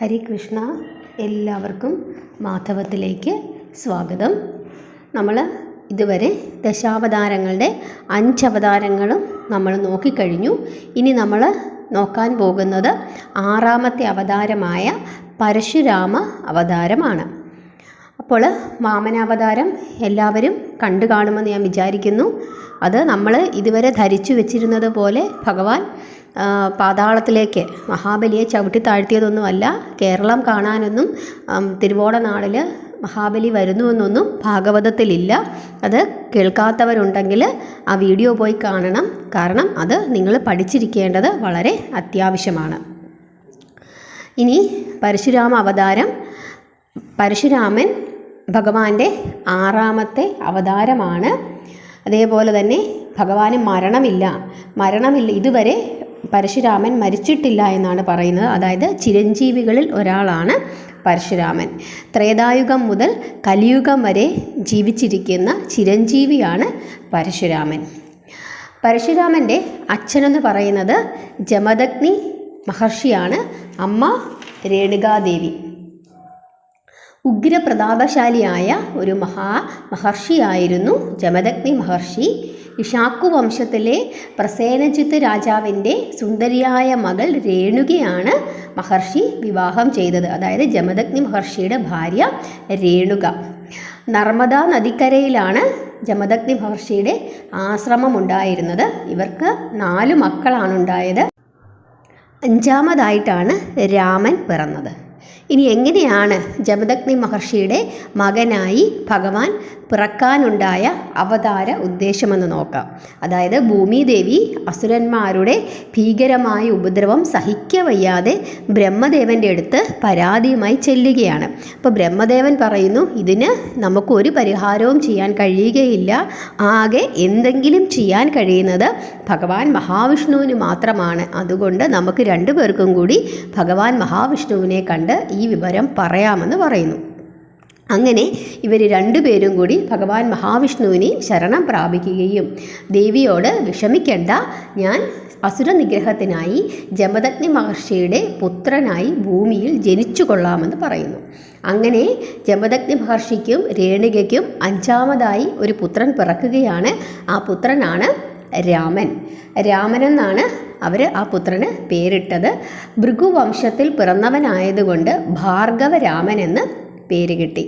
ഹരേ കൃഷ്ണ. എല്ലാവർക്കും മാധവത്തിലേക്ക് സ്വാഗതം. നമ്മൾ ഇതുവരെ ദശാവതാരങ്ങളുടെ 5 അവതാരങ്ങളും നമ്മൾ നോക്കിക്കഴിഞ്ഞു. ഇനി നമ്മൾ നോക്കാൻ പോകുന്നത് 6ാമത്തെ അവതാരമായ പരശുരാമ അവതാരമാണ്. അപ്പോൾ വാമനാവതാരം എല്ലാവരും കണ്ടു കാണുമെന്ന് ഞാൻ വിചാരിക്കുന്നു. അത് നമ്മൾ ഇതുവരെ ധരിച്ചു വെച്ചിരുന്നത് പോലെ ഭഗവാൻ പാതാളത്തിലേക്ക് മഹാബലിയെ ചവിട്ടി താഴ്ത്തിയതൊന്നുമല്ല. കേരളം കാണാനൊന്നും തിരുവോണനാളിൽ മഹാബലി വരുന്നുവെന്നൊന്നും ഭാഗവതത്തിലില്ല. അത് കേൾക്കാത്തവരുണ്ടെങ്കിൽ ആ വീഡിയോ പോയി കാണണം. കാരണം അത് നിങ്ങൾ പഠിച്ചിരിക്കേണ്ടത് വളരെ അത്യാവശ്യമാണ്. ഇനി പരശുരാമ അവതാരം. പരശുരാമൻ ഭഗവാന്റെ 6ാമത്തെ അവതാരമാണ്. അതേപോലെ തന്നെ ഭഗവാന് മരണമില്ല. ഇതുവരെ പരശുരാമൻ മരിച്ചിട്ടില്ല എന്നാണ് പറയുന്നത്. അതായത് ചിരഞ്ജീവികളിൽ ഒരാളാണ് പരശുരാമൻ. ത്രേതായുഗം മുതൽ കലിയുഗം വരെ ജീവിച്ചിരിക്കുന്ന ചിരഞ്ജീവിയാണ് പരശുരാമൻ. പരശുരാമൻ്റെ അച്ഛനെന്ന് പറയുന്നത് ജമദഗ്നി മഹർഷിയാണ്. അമ്മ രേണുകാദേവി. ഉഗ്രപ്രതാപശാലിയായ ഒരു മഹർഷിയായിരുന്നു ജമദഗ്നി മഹർഷി. ഇഷാക്കു വംശത്തിലെ പ്രസേനജിത്ത് രാജാവിൻ്റെ സുന്ദരിയായ മകൾ രേണുകയാണ് മഹർഷി വിവാഹം ചെയ്തത്. അതായത് ജമദഗ്നി മഹർഷിയുടെ ഭാര്യ രേണുക. നർമ്മദാ നദിക്കരയിലാണ് ജമദഗ്നി മഹർഷിയുടെ ആശ്രമം ഉണ്ടായിരുന്നത്. ഇവർക്ക് 4 മക്കളാണ് ഉണ്ടായത്. 5ാമതായിട്ടാണ് രാമൻ പിറന്നത്. ഇനി എങ്ങനെയാണ് ജമദഗ്നി മഹർഷിയുടെ മകനായി ഭഗവാൻ പിറക്കാനുണ്ടായ അവതാര ഉദ്ദേശമെന്ന് നോക്കാം. അതായത് ഭൂമിദേവി അസുരന്മാരുടെ ഭീകരമായ ഉപദ്രവം സഹിക്കവയ്യാതെ ബ്രഹ്മദേവൻ്റെ അടുത്ത് പരാതിയുമായി ചെല്ലുകയാണ്. അപ്പോൾ ബ്രഹ്മദേവൻ പറയുന്നു, ഇതിന് നമുക്കൊരു പരിഹാരവും ചെയ്യാൻ കഴിയുകയില്ല. ആകെ എന്തെങ്കിലും ചെയ്യാൻ കഴിയുന്നത് ഭഗവാൻ മഹാവിഷ്ണുവിന് മാത്രമാണ്. അതുകൊണ്ട് നമുക്ക് 2 പേർക്കും കൂടി ഭഗവാൻ മഹാവിഷ്ണുവിനെ കണ്ട് ഈ വിവരം പറയാമെന്ന് പറയുന്നു. അങ്ങനെ ഇവർ 2 പേരും കൂടി ഭഗവാൻ മഹാവിഷ്ണുവിനെ ശരണം പ്രാപിക്കുകയും ദേവിയോട് വിഷമിക്കേണ്ട, ഞാൻ അസുര നിഗ്രഹത്തിനായി ജമദഗ്നി മഹർഷിയുടെ പുത്രനായി ഭൂമിയിൽ ജനിച്ചു കൊള്ളാമെന്ന് പറയുന്നു. അങ്ങനെ ജമദഗ്നി മഹർഷിക്കും രേണുകയ്ക്കും 5ാമതായി ഒരു പുത്രൻ പിറക്കുകയാണ്. ആ പുത്രനാണ് രാമനെന്നാണ് അവർ ആ പുത്രന് പേരിട്ടത്. ഭൃഗുവംശത്തിൽ പിറന്നവനായതുകൊണ്ട് ഭാർഗവരാമൻ എന്ന് പേര് കിട്ടി.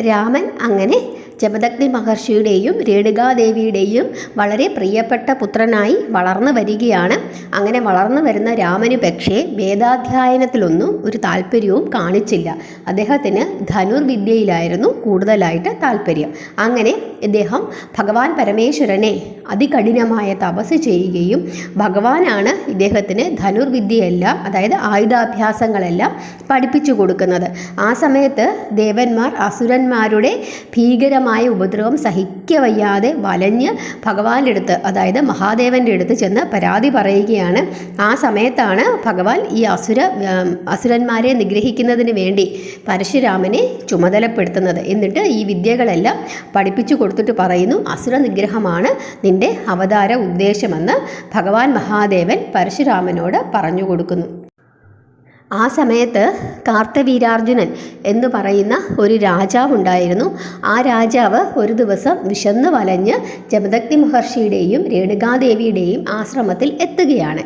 രാമൻ അങ്ങനെ ജമദഗ്നി മഹർഷിയുടെയും രേണുകാദേവിയുടെയും വളരെ പ്രിയപ്പെട്ട പുത്രനായി വളർന്നു വരികയാണ്. അങ്ങനെ വളർന്നു വരുന്ന രാമന് പക്ഷേ വേദാധ്യായനത്തിലൊന്നും ഒരു താല്പര്യവും കാണിച്ചില്ല. അദ്ദേഹത്തിന് ധനുർവിദ്യയിലായിരുന്നു കൂടുതലായിട്ട് താല്പര്യം. അങ്ങനെ ഇദ്ദേഹം ഭഗവാൻ പരമേശ്വരനെ അതികഠിനമായ തപസ് ചെയ്യുകയും ഭഗവാനാണ് ഇദ്ദേഹത്തിന് ധനുർവിദ്യയെല്ലാം, അതായത് ആയുധാഭ്യാസങ്ങളെല്ലാം പഠിപ്പിച്ചു കൊടുക്കുന്നത്. ആ സമയത്ത് ദേവന്മാർ അസുരന്മാരുടെ ഭീകരമായ ഉപദ്രവം സഹിക്കവയ്യാതെ വലഞ്ഞ് ഭഗവാന്റെ അടുത്ത്, അതായത് മഹാദേവൻ്റെ അടുത്ത് ചെന്ന് പരാതി പറയുകയാണ്. ആ സമയത്താണ് ഭഗവാൻ ഈ അസുരന്മാരെ നിഗ്രഹിക്കുന്നതിന് വേണ്ടി പരശുരാമനെ ചുമതലപ്പെടുത്തുന്നത്. എന്നിട്ട് ഈ വിദ്യകളെല്ലാം പഠിപ്പിച്ചു കൊടുത്തിട്ട് പറയുന്നു, അസുര നിഗ്രഹമാണ് നിന്റെ അവതാര ഉദ്ദേശമെന്ന് ഭഗവാൻ മഹാദേവൻ പരശുരാമനോട് പറഞ്ഞു കൊടുക്കുന്നു. ആ സമയത്ത് കാർത്തവീരാർജുനൻ എന്ന് പറയുന്ന ഒരു രാജാവുണ്ടായിരുന്നു. ആ രാജാവ് ഒരു ദിവസം വിശന്ന് വലഞ്ഞ് ജമദഗ്നി മഹർഷിയുടെയും രേണുകാദേവിയുടെയും ആശ്രമത്തിൽ എത്തുകയാണ്.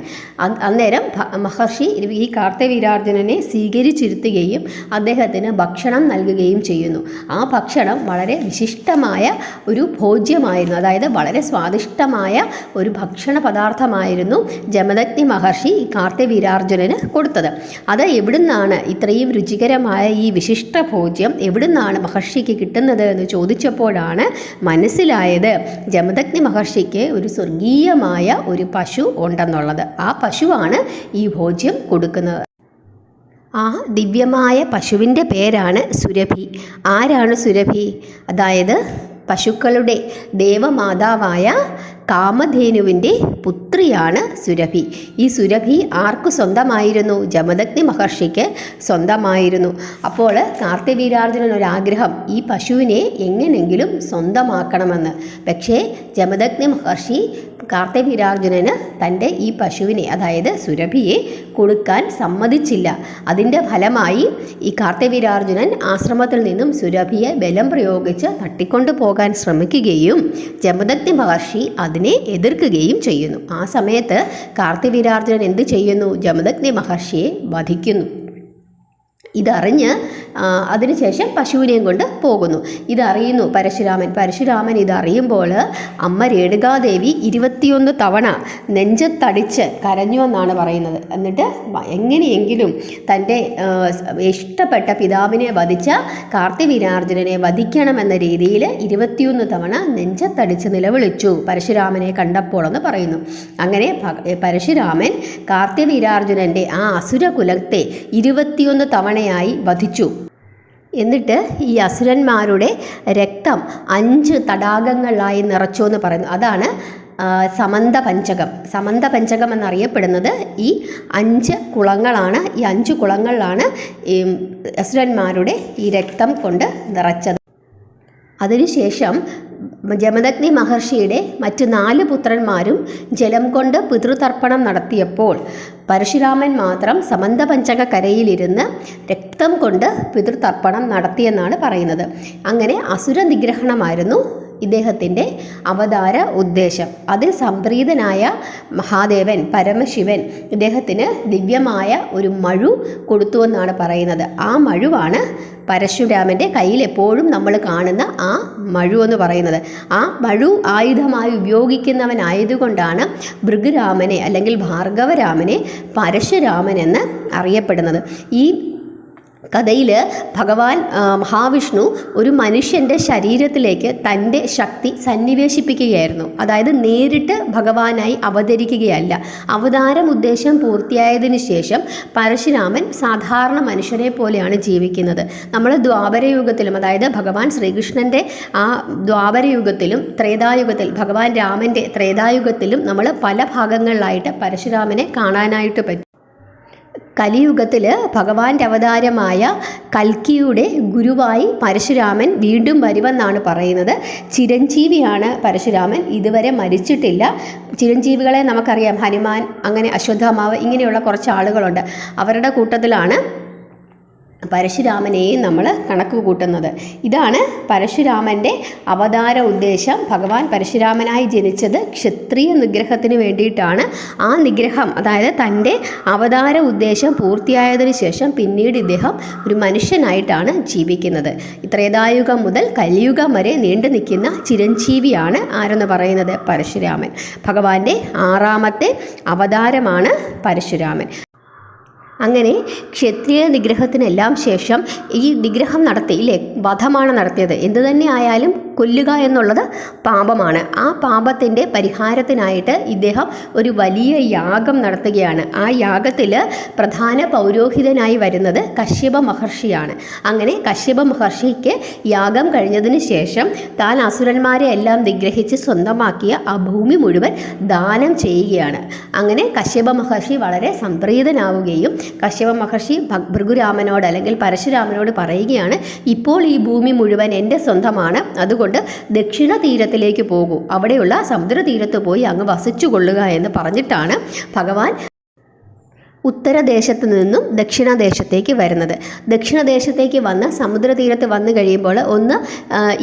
അന്നേരം മഹർഷി ഈ കാർത്തവീരാർജുനനെ സ്വീകരിച്ചിരുത്തുകയും അദ്ദേഹത്തിന് ഭക്ഷണം നൽകുകയും ചെയ്യുന്നു. ആ ഭക്ഷണം വളരെ വിശിഷ്ടമായ ഒരു ഭോജ്യമായിരുന്നു. അതായത് വളരെ സ്വാദിഷ്ടമായ ഒരു ഭക്ഷണ പദാർത്ഥമായിരുന്നു ജമദഗ്നി മഹർഷി ഈ കാർത്തവീരാർജുനന് കൊടുത്തത്. അത് എവിടുന്നാണ് ഇത്രയും രുചികരമായ ഈ വിശിഷ്ട ഭോജ്യം എവിടുന്നാണ് മഹർഷിക്ക് കിട്ടുന്നത് എന്ന് ചോദിച്ചപ്പോഴാണ് മനസ്സിലായത് ജമദഗ്നി മഹർഷിക്ക് ഒരു സ്വർഗീയമായ ഒരു പശു ഉണ്ടെന്നുള്ളത്. ആ പശുവാണ് ഈ ഭോജ്യം കൊടുക്കുന്നത്. ആ ദിവ്യമായ പശുവിൻ്റെ പേരാണ് സുരഭി. ആരാണ് സുരഭി? അതായത് പശുക്കളുടെ ദേവമാതാവായ കാമധേനുവിൻ്റെ പുത്രിയാണ് സുരഭി. ഈ സുരഭി ആർക്ക് സ്വന്തമായിരുന്നു? ജമദഗ്നി മഹർഷിക്ക് സ്വന്തമായിരുന്നു. അപ്പോൾ കാർത്തവീരാർജുനൻ ഒരാഗ്രഹം, ഈ പശുവിനെ എങ്ങനെങ്കിലും സ്വന്തമാക്കണമെന്ന്. പക്ഷേ ജമദഗ്നി മഹർഷി കാർത്തിവീരാർജുനന് തൻ്റെ ഈ പശുവിനെ, അതായത് സുരഭിയെ കൊടുക്കാൻ സമ്മതിച്ചില്ല. അതിൻ്റെ ഫലമായി ഈ കാർത്തിവീരാർജുനൻ ആശ്രമത്തിൽ നിന്നും സുരഭിയെ ബലം പ്രയോഗിച്ച് തട്ടിക്കൊണ്ടു പോകാൻ ശ്രമിക്കുകയും ജമദഗ്നി മഹർഷി അതിനെ എതിർക്കുകയും ചെയ്യുന്നു. ആ സമയത്ത് കാർത്തിവീരാർജുനൻ എന്ത് ചെയ്യുന്നു? ജമദഗ്നി മഹർഷിയെ വധിക്കുന്നു. ഇതറിഞ്ഞ് അതിനുശേഷം പശുവിനെയും കൊണ്ട് പോകുന്നു. ഇതറിയുന്നു പരശുരാമൻ ഇതറിയുമ്പോൾ അമ്മ രേണുകാദേവി 21 തവണ നെഞ്ചത്തടിച്ച് കരഞ്ഞു എന്നാണ് പറയുന്നത്. എന്നിട്ട് എങ്ങനെയെങ്കിലും തൻ്റെ ഇഷ്ടപ്പെട്ട പിതാവിനെ വധിച്ച കാർത്തിവീരാർജുനനെ വധിക്കണമെന്ന രീതിയിൽ 21 തവണ നെഞ്ചത്തടിച്ച് നിലവിളിച്ചു പരശുരാമനെ കണ്ടപ്പോൾ എന്ന് പറയുന്നു. അങ്ങനെ പരശുരാമൻ കാർത്തിവീരാർജുനൻ്റെ ആ അസുരകുലത്തെ 21 തവണയായി വധിച്ചു. എന്നിട്ട് ഈ അസുരന്മാരുടെ രക്തം 5 തടാകങ്ങളായി നിറച്ചു എന്ന് പറയുന്നു. അതാണ് സമന്ത പഞ്ചകം എന്നറിയപ്പെടുന്നത് ഈ 5 കുളങ്ങളാണ്. ഈ 5 കുളങ്ങളിലാണ് ഈ അസുരന്മാരുടെ ഈ രക്തം കൊണ്ട് നിറച്ചത്. അതിനുശേഷം ജമദഗ്നി മഹർഷിയുടെ മറ്റ് 4 പുത്രന്മാരും ജലം കൊണ്ട് പിതൃതർപ്പണം നടത്തിയപ്പോൾ പരശുരാമൻ മാത്രം സമന്തപഞ്ചക കരയിലിരുന്ന് രക്തം കൊണ്ട് പിതൃതർപ്പണം നടത്തിയെന്നാണ് പറയുന്നത്. അങ്ങനെ അസുര നിഗ്രഹണമായിരുന്നു ഇദ്ദേഹത്തിൻ്റെ അവതാര ഉദ്ദേശം. അതിൽ സംപ്രീതനായ മഹാദേവൻ പരമശിവൻ ഇദ്ദേഹത്തിന് ദിവ്യമായ ഒരു മഴു കൊടുത്തുവെന്നാണ് പറയുന്നത്. ആ മഴുവാണ് പരശുരാമൻ്റെ കയ്യിൽ എപ്പോഴും നമ്മൾ കാണുന്ന ആ മഴു എന്ന് പറയുന്നത്. ആ മഴു ആയുധമായി ഉപയോഗിക്കുന്നവനായതുകൊണ്ടാണ് ഭൃഗുരാമനെ അല്ലെങ്കിൽ ഭാർഗവരാമനെ പരശുരാമൻ എന്ന് അറിയപ്പെടുന്നത്. ഈ കഥയിൽ ഭഗവാൻ മഹാവിഷ്ണു ഒരു മനുഷ്യൻ്റെ ശരീരത്തിലേക്ക് തൻ്റെ ശക്തി സന്നിവേശിപ്പിക്കുകയായിരുന്നു. അതായത് നേരിട്ട് ഭഗവാനായി അവതരിക്കുകയല്ല. അവതാരം ഉദ്ദേശം പൂർത്തിയായതിനു ശേഷം പരശുരാമൻ സാധാരണ മനുഷ്യരെ പോലെയാണ് ജീവിക്കുന്നത്. നമ്മൾ ദ്വാപരയുഗത്തിലും, അതായത് ഭഗവാൻ ശ്രീകൃഷ്ണൻ്റെ ആ ദ്വാപരയുഗത്തിലും ത്രേതായുഗത്തിൽ ഭഗവാൻ രാമൻ്റെ ത്രേതായുഗത്തിലും നമ്മൾ പല ഭാഗങ്ങളിലായിട്ട് പരശുരാമനെ കാണാനായിട്ട് പറ്റും. കലിയുഗത്തിൽ ഭഗവാന്റെ അവതാരമായ കൽക്കിയുടെ ഗുരുവായി പരശുരാമൻ വീണ്ടും വരുമെന്നാണ് പറയുന്നത്. ചിരഞ്ജീവിയാണ് പരശുരാമൻ, ഇതുവരെ മരിച്ചിട്ടില്ല. ചിരഞ്ജീവികളെ നമുക്കറിയാം, ഹനുമാൻ, അങ്ങനെ അശ്വത്ഥാമാവ്, ഇങ്ങനെയുള്ള കുറച്ച് ആളുകളുണ്ട്. അവരുടെ കൂട്ടത്തിലാണ് പരശുരാമനെയും നമ്മൾ കണക്ക് കൂട്ടുന്നത്. ഇതാണ് പരശുരാമൻ്റെ അവതാര ഉദ്ദേശം. ഭഗവാൻ പരശുരാമനായി ജനിച്ചത് ക്ഷത്രിയ നിഗ്രഹത്തിന് വേണ്ടിയിട്ടാണ്. ആ നിഗ്രഹം, അതായത് തൻ്റെ അവതാര ഉദ്ദേശം പൂർത്തിയായതിനു ശേഷം പിന്നീട് ഇദ്ദേഹം ഒരു മനുഷ്യനായിട്ടാണ് ജീവിക്കുന്നത്. ത്രേതായുഗം മുതൽ കലിയുഗം വരെ നീണ്ടു നിൽക്കുന്ന ചിരഞ്ജീവിയാണ് ആരെന്ന് പറയുന്നത്? പരശുരാമൻ. ഭഗവാന്റെ 6ാമത്തെ അവതാരമാണ് പരശുരാമൻ. അങ്ങനെ ക്ഷത്രിയ നിഗ്രഹത്തിനെല്ലാം ശേഷം ഈ നിഗ്രഹം നടത്തിയില്ലേ, വധമാണ് നടത്തിയത്. എന്തു തന്നെ ആയാലും കൊല്ലുക എന്നുള്ളത് പാപമാണ്. ആ പാപത്തിൻ്റെ പരിഹാരത്തിനായിട്ട് ഇദ്ദേഹം ഒരു വലിയ യാഗം നടത്തുകയാണ്. ആ യാഗത്തിൽ പ്രധാന പൗരോഹിതനായി വരുന്നത് കശ്യപ മഹർഷിയാണ്. അങ്ങനെ കശ്യപ മഹർഷിക്ക് യാഗം കഴിഞ്ഞതിന് ശേഷം താൻ അസുരന്മാരെ എല്ലാം നിഗ്രഹിച്ച് സ്വന്തമാക്കിയ ആ ഭൂമി മുഴുവൻ ദാനം ചെയ്യുകയാണ്. അങ്ങനെ കശ്യപ മഹർഷി വളരെ സംപ്രീതനാവുകയും കശ്യപ മഹർഷി ഭൃഗുരാമനോട് അല്ലെങ്കിൽ പരശുരാമനോട് പറയുകയാണ്, ഇപ്പോൾ ഈ ഭൂമി മുഴുവൻ എൻ്റെ സ്വന്തമാണ്, അതുകൊണ്ട് ദക്ഷിണ തീരത്തിലേക്ക് പോകൂ, അവിടെയുള്ള സമുദ്രതീരത്ത് പോയി അങ്ങ് വസിച്ചു കൊള്ളുക എന്ന് പറഞ്ഞിട്ടാണ് ഭഗവാൻ ഉത്തരദേശത്ത് നിന്നും ദക്ഷിണദേശത്തേക്ക് വരുന്നത്. ദക്ഷിണദേശത്തേക്ക് വന്ന് സമുദ്രതീരത്ത് വന്നു കഴിയുമ്പോൾ ഒന്ന്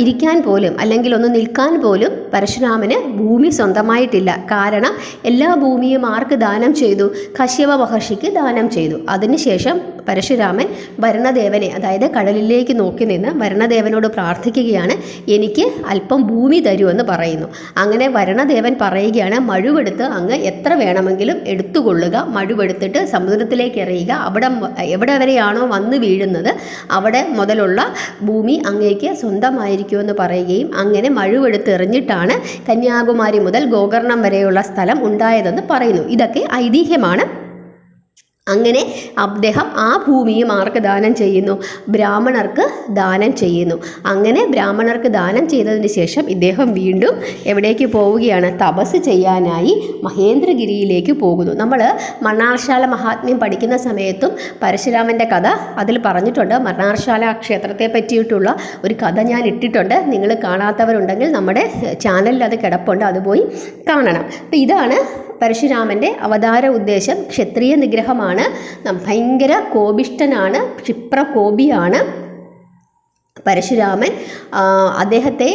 ഇരിക്കാൻ പോലും അല്ലെങ്കിൽ ഒന്ന് നിൽക്കാൻ പോലും പരശുരാമന് ഭൂമി സ്വന്തമായിട്ടില്ല. കാരണം എല്ലാ ഭൂമിയും ആർക്ക് ദാനം ചെയ്തു? കശ്യപ മഹർഷിക്ക് ദാനം ചെയ്തു. അതിനുശേഷം പരശുരാമൻ വരുണദേവനെ, അതായത് കടലിലേക്ക് നോക്കി നിന്ന് വരുണദേവനോട് പ്രാർത്ഥിക്കുകയാണ്, എനിക്ക് അല്പം ഭൂമി തരുമെന്ന് പറയുന്നു. അങ്ങനെ വരുണദേവൻ പറയുകയാണ്, മഴുവെടുത്ത് അങ്ങ് എത്ര വേണമെങ്കിലും എടുത്തുകൊള്ളുക, മഴുവെടുത്തിട്ട് സമുദ്രത്തിലേക്ക് എറിയുക, എവിടെ വരെയാണോ വന്ന് വീഴുന്നത് അവിടെ മുതലുള്ള ഭൂമി അങ്ങേക്ക് സ്വന്തമായിരിക്കുമെന്ന് പറയുകയും അങ്ങനെ മഴുവെടുത്ത് എറിഞ്ഞിട്ടാണ് കന്യാകുമാരി മുതൽ ഗോകർണം വരെയുള്ള സ്ഥലം ഉണ്ടായതെന്ന് പറയുന്നു. ഇതൊക്കെ ഐതിഹ്യമാണ്. അങ്ങനെ അദ്ദേഹം ആ ഭൂമിയും ആർക്ക് ദാനം ചെയ്യുന്നു? ബ്രാഹ്മണർക്ക് ദാനം ചെയ്യുന്നു. അങ്ങനെ ബ്രാഹ്മണർക്ക് ദാനം ചെയ്തതിന് ശേഷം ഇദ്ദേഹം വീണ്ടും എവിടേക്ക് പോവുകയാണ്? തപസ് ചെയ്യാനായി മഹേന്ദ്രഗിരിയിലേക്ക് പോകുന്നു. നമ്മൾ മണ്ണാർശാല മഹാത്മ്യം പഠിക്കുന്ന സമയത്തും പരശുരാമൻ്റെ കഥ അതിൽ പറഞ്ഞിട്ടുണ്ട്. മണ്ണാർശാല ക്ഷേത്രത്തെ പറ്റിയിട്ടുള്ള ഒരു കഥ ഞാൻ ഇട്ടിട്ടുണ്ട്. നിങ്ങൾ കാണാത്തവരുണ്ടെങ്കിൽ നമ്മുടെ ചാനലിൽ അത് കിടപ്പുണ്ട്, അത് പോയി കാണണം. അപ്പോൾ ഇതാണ് പരശുരാമൻ്റെ അവതാര ഉദ്ദേശം. ക്ഷത്രിയ നിഗ്രഹമാണ്. ഭയങ്കര കോപിഷ്ഠനാണ്, ക്ഷിപ്രകോപിയാണ് പരശുരാമൻ. അദ്ദേഹത്തെ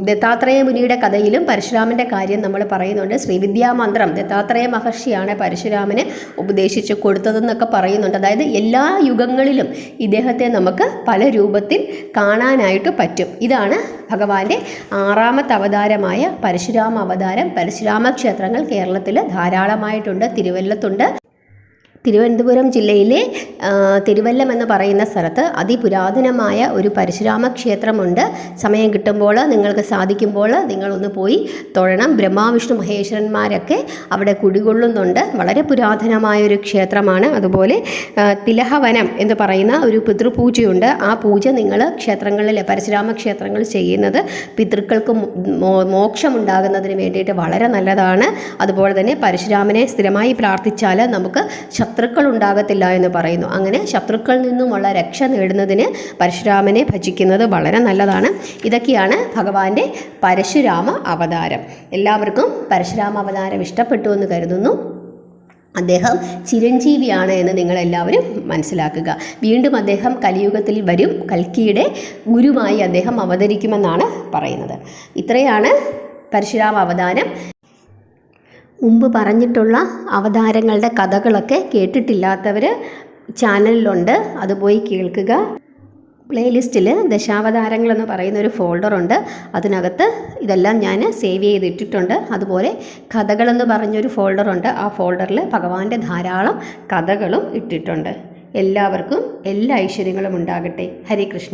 ദത്താത്രേയ മുനിയുടെ കഥയിലും പരശുരാമൻ്റെ കാര്യം നമ്മൾ പറയുന്നുണ്ട്. ശ്രീവിദ്യാമന്ത്രം ദത്താത്രേയ മഹർഷിയാണ് പരശുരാമന് ഉപദേശിച്ച് കൊടുത്തതെന്നൊക്കെ പറയുന്നുണ്ട്. അതായത് എല്ലാ യുഗങ്ങളിലും ഇദ്ദേഹത്തെ നമുക്ക് പല രൂപത്തിൽ കാണാനായിട്ട് പറ്റും. ഇതാണ് ഭഗവാന്റെ 6ാമത്തെ അവതാരമായ പരശുരാമ അവതാരം. പരശുരാമ ക്ഷേത്രങ്ങൾ കേരളത്തിൽ ധാരാളമായിട്ടുണ്ട്. തിരുവല്ലത്തുണ്ട്. തിരുവനന്തപുരം ജില്ലയിലെ തിരുവല്ലം എന്ന് പറയുന്ന സ്ഥലത്ത് അതിപുരാതനമായ ഒരു പരശുരാമ ക്ഷേത്രമുണ്ട്. സമയം കിട്ടുമ്പോൾ നിങ്ങൾക്ക് സാധിക്കുമ്പോൾ നിങ്ങളൊന്ന് പോയി തൊഴണം. ബ്രഹ്മാവിഷ്ണു മഹേശ്വരന്മാരൊക്കെ അവിടെ കുടികൊള്ളുന്നുണ്ട്. വളരെ പുരാതനമായൊരു ക്ഷേത്രമാണ്. അതുപോലെ തിലഹവനം എന്ന് പറയുന്ന ഒരു പിതൃപൂജയുണ്ട്. ആ പൂജ നിങ്ങൾ ക്ഷേത്രങ്ങളിൽ, പരശുരാമ ക്ഷേത്രങ്ങളിൽ ചെയ്യുന്നത് പിതൃക്കൾക്ക് മോക്ഷമുണ്ടാകുന്നതിന് വേണ്ടിയിട്ട് വളരെ നല്ലതാണ്. അതുപോലെ തന്നെ പരശുരാമനെ സ്ഥിരമായി പ്രാർത്ഥിച്ചാൽ നമുക്ക് ശത്രുക്കൾ ഉണ്ടാകത്തില്ല എന്ന് പറയുന്നു. അങ്ങനെ ശത്രുക്കളിൽ നിന്നുമുള്ള രക്ഷ നേടുന്നതിന് പരശുരാമനെ ഭജിക്കുന്നത് വളരെ നല്ലതാണ്. ഇതൊക്കെയാണ് ഭഗവാന്റെ പരശുരാമ അവതാരം. എല്ലാവർക്കും പരശുരാമ അവതാരം ഇഷ്ടപ്പെട്ടു എന്ന് കരുതുന്നു. അദ്ദേഹം ചിരഞ്ജീവിയാണ് എന്ന് നിങ്ങളെല്ലാവരും മനസ്സിലാക്കുക. വീണ്ടും അദ്ദേഹം കലിയുഗത്തിൽ വരും. കൽക്കിയുടെ ഗുരുവായി അദ്ദേഹം അവതരിക്കുമെന്നാണ് പറയുന്നത്. ഇത്രയാണ് പരശുരാമ അവതാരം. മുമ്പ് പറഞ്ഞിട്ടുള്ള അവതാരങ്ങളുടെ കഥകളൊക്കെ കേട്ടിട്ടില്ലാത്തവർ ചാനലിലുണ്ട്, അത് പോയി കേൾക്കുക. പ്ലേലിസ്റ്റിൽ ദശാവതാരങ്ങളെന്ന് പറയുന്ന ഒരു ഫോൾഡറുണ്ട്. അതിനകത്ത് ഇതെല്ലാം ഞാൻ സേവ് ചെയ്തിട്ടിട്ടുണ്ട്. അതുപോലെ കഥകളെന്ന് പറഞ്ഞൊരു ഫോൾഡറുണ്ട്. ആ ഫോൾഡറിൽ ഭഗവാന്റെ ധാരാളം കഥകളും ഇട്ടിട്ടുണ്ട്. എല്ലാവർക്കും എല്ലാ ഐശ്വര്യങ്ങളും ഉണ്ടാകട്ടെ. ഹരേ കൃഷ്ണ.